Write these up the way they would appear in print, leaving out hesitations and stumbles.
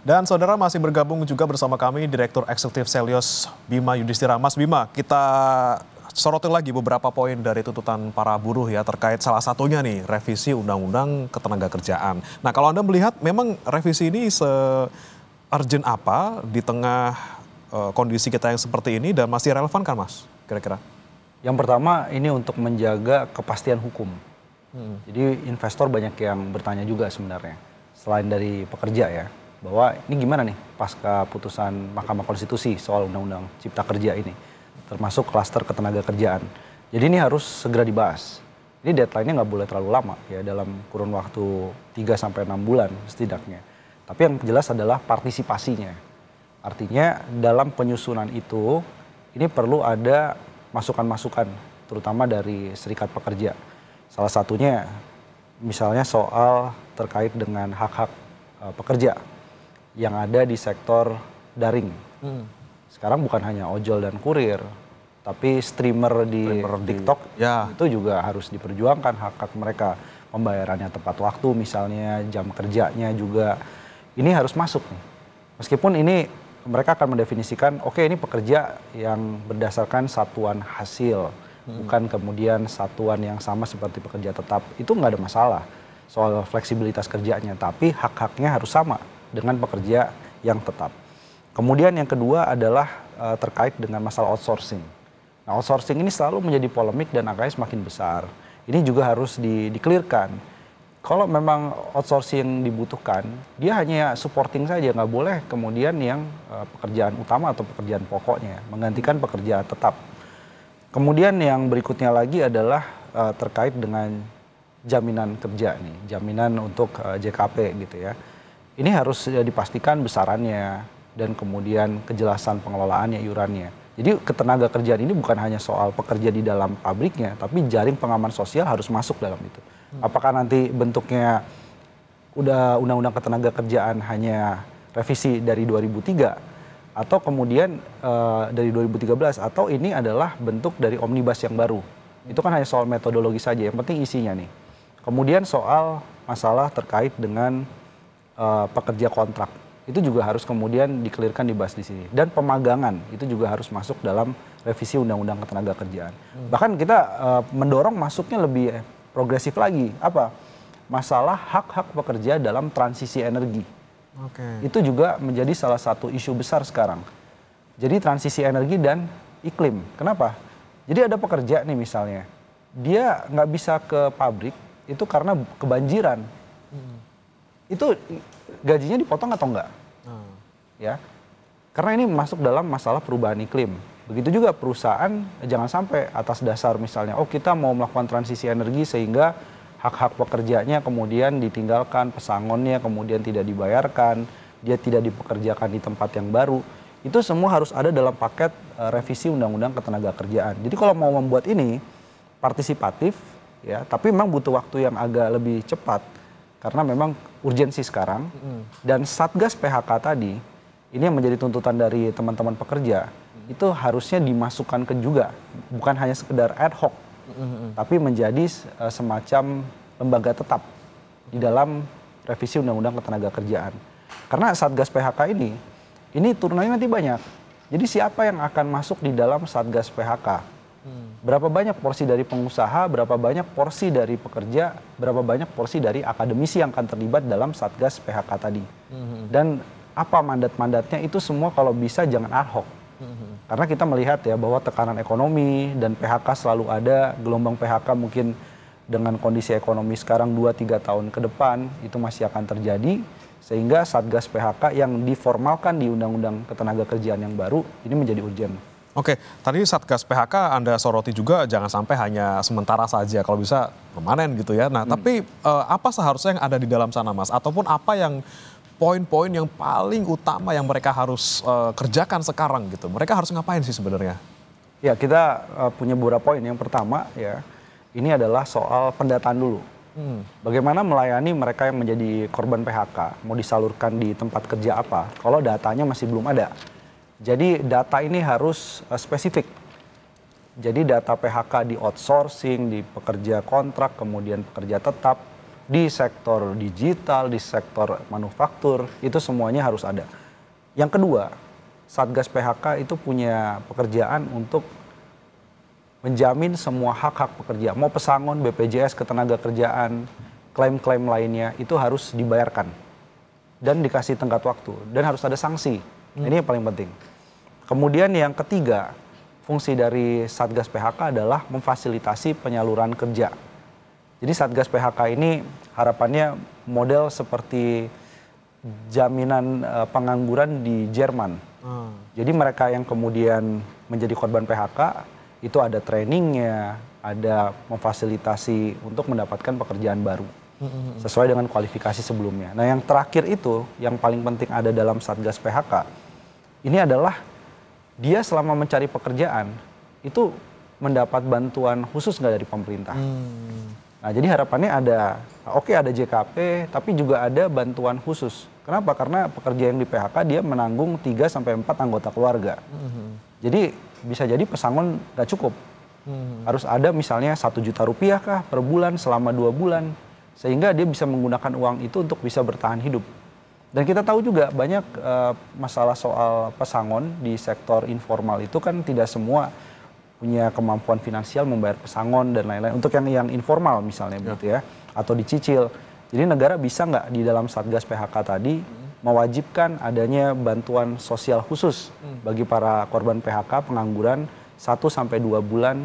Dan saudara masih bergabung juga bersama kami Direktur Eksekutif Selyos Bima Yudhistira. Mas Bima, kita soroti lagi beberapa poin dari tuntutan para buruh ya terkait salah satunya nih revisi Undang-Undang Ketenagakerjaan. Nah kalau Anda melihat memang revisi ini se-urgent apa di tengah kondisi kita yang seperti ini dan masih relevan kan Mas kira-kira? Yang pertama ini untuk menjaga kepastian hukum. Jadi investor banyak yang bertanya juga sebenarnya selain dari pekerja ya. Bahwa ini gimana nih pasca putusan Mahkamah Konstitusi soal Undang-Undang Cipta Kerja ini, termasuk klaster ketenagakerjaan. Jadi ini harus segera dibahas. Ini deadline-nya nggak boleh terlalu lama ya, dalam kurun waktu 3-6 bulan setidaknya. Tapi yang jelas adalah partisipasinya. Artinya dalam penyusunan itu, ini perlu ada masukan-masukan, terutama dari serikat pekerja. Salah satunya misalnya soal terkait dengan hak-hak pekerja yang ada di sektor daring. Sekarang bukan hanya ojol dan kurir, tapi streamer di TikTok itu juga harus diperjuangkan hak-hak mereka. Pembayarannya tepat waktu misalnya, jam kerjanya juga. Ini harus masuk nih. Meskipun ini mereka akan mendefinisikan, oke, ini pekerja yang berdasarkan satuan hasil. Bukan kemudian satuan yang sama seperti pekerja tetap. Itu nggak ada masalah soal fleksibilitas kerjanya. Tapi hak-haknya harus sama dengan pekerja yang tetap. Kemudian yang kedua adalah terkait dengan masalah outsourcing. Nah, outsourcing ini selalu menjadi polemik dan angkanya semakin besar. Ini juga harus di-clearkan. Kalau memang outsourcing dibutuhkan, dia hanya supporting saja, nggak boleh kemudian yang pekerjaan utama atau pekerjaan pokoknya, menggantikan pekerjaan tetap. Kemudian yang berikutnya lagi adalah terkait dengan jaminan kerja nih, jaminan untuk JKP gitu ya. Ini harus dipastikan besarannya dan kemudian kejelasan pengelolaannya, iurannya. Jadi ketenagakerjaan ini bukan hanya soal pekerja di dalam pabriknya, tapi jaring pengaman sosial harus masuk dalam itu. Apakah nanti bentuknya udah Undang-Undang Ketenagakerjaan hanya revisi dari 2003 atau kemudian dari 2013 atau ini adalah bentuk dari omnibus yang baru. Itu kan hanya soal metodologi saja, yang penting isinya nih. Kemudian soal masalah terkait dengan pekerja kontrak itu juga harus kemudian dikelirkan, dibahas di sini. Dan pemagangan itu juga harus masuk dalam revisi Undang-Undang Ketenagakerjaan. Bahkan kita mendorong masuknya lebih progresif lagi. Apa? Masalah hak-hak pekerja dalam transisi energi. Itu juga menjadi salah satu isu besar sekarang. Jadi transisi energi dan iklim. Kenapa? Jadi ada pekerja nih misalnya, dia nggak bisa ke pabrik itu karena kebanjiran. Itu gajinya dipotong atau enggak? Ya, karena ini masuk dalam masalah perubahan iklim. Begitu juga perusahaan jangan sampai atas dasar misalnya, oh kita mau melakukan transisi energi sehingga hak-hak pekerjanya kemudian ditinggalkan, pesangonnya kemudian tidak dibayarkan, dia tidak dipekerjakan di tempat yang baru. Itu semua harus ada dalam paket revisi Undang-Undang Ketenagakerjaan. Jadi kalau mau membuat ini partisipatif, ya, tapi memang butuh waktu yang agak lebih cepat. Karena memang urgensi sekarang, dan Satgas PHK tadi, ini yang menjadi tuntutan dari teman-teman pekerja, itu harusnya dimasukkan ke juga, bukan hanya sekedar ad hoc, tapi menjadi semacam lembaga tetap di dalam revisi Undang-Undang Ketenagakerjaan. Karena Satgas PHK ini turunannya nanti banyak. Jadi siapa yang akan masuk di dalam Satgas PHK? Berapa banyak porsi dari pengusaha, berapa banyak porsi dari pekerja, berapa banyak porsi dari akademisi yang akan terlibat dalam Satgas PHK tadi. Dan apa mandat-mandatnya itu semua kalau bisa jangan ad hoc. Karena kita melihat ya bahwa tekanan ekonomi dan PHK selalu ada, gelombang PHK mungkin dengan kondisi ekonomi sekarang 2-3 tahun ke depan itu masih akan terjadi. Sehingga Satgas PHK yang diformalkan di Undang-Undang Ketenagakerjaan yang baru ini menjadi urgent. Oke, tadi Satgas PHK Anda soroti juga jangan sampai hanya sementara saja, kalau bisa permanen gitu ya. Nah, tapi apa seharusnya yang ada di dalam sana, Mas? Ataupun apa yang poin-poin yang paling utama yang mereka harus kerjakan sekarang gitu? Mereka harus ngapain sih sebenarnya? Ya, kita punya beberapa poin. Yang pertama ya, ini adalah soal pendataan dulu. Bagaimana melayani mereka yang menjadi korban PHK, mau disalurkan di tempat kerja apa, kalau datanya masih belum ada. Jadi data ini harus spesifik. Jadi data PHK di outsourcing, di pekerja kontrak, kemudian pekerja tetap, di sektor digital, di sektor manufaktur, itu semuanya harus ada. Yang kedua, Satgas PHK itu punya pekerjaan untuk menjamin semua hak-hak pekerja. Mau pesangon, BPJS, ketenagakerjaan, klaim-klaim lainnya itu harus dibayarkan. Dan dikasih tenggat waktu. Dan harus ada sanksi. Ini yang paling penting. Kemudian yang ketiga, fungsi dari Satgas PHK adalah memfasilitasi penyaluran kerja. Jadi Satgas PHK ini harapannya model seperti jaminan pengangguran di Jerman. Jadi mereka yang kemudian menjadi korban PHK itu ada trainingnya, ada memfasilitasi untuk mendapatkan pekerjaan baru sesuai dengan kualifikasi sebelumnya. Nah yang terakhir itu yang paling penting ada dalam Satgas PHK ini adalah dia selama mencari pekerjaan itu mendapat bantuan khusus nggak dari pemerintah. Nah jadi harapannya ada JKP tapi juga ada bantuan khusus. Kenapa? Karena pekerja yang di PHK dia menanggung 3-4 anggota keluarga. Jadi bisa jadi pesangon nggak cukup. Harus ada misalnya 1 juta rupiah kah per bulan selama 2 bulan. Sehingga dia bisa menggunakan uang itu untuk bisa bertahan hidup. Dan kita tahu juga banyak masalah soal pesangon di sektor informal itu kan tidak semua punya kemampuan finansial membayar pesangon dan lain-lain. Untuk yang informal misalnya begitu ya, atau dicicil. Jadi negara bisa nggak di dalam Satgas PHK tadi mewajibkan adanya bantuan sosial khusus bagi para korban PHK pengangguran 1-2 bulan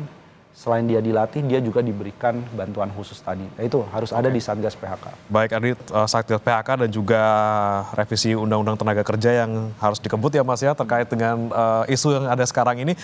selain dia dilatih, dia juga diberikan bantuan khusus tadi. Nah, itu harus ada di Satgas PHK. Baik, Adi, Satgas PHK dan juga revisi Undang-Undang Tenaga Kerja yang harus dikebut ya Mas ya terkait dengan isu yang ada sekarang ini.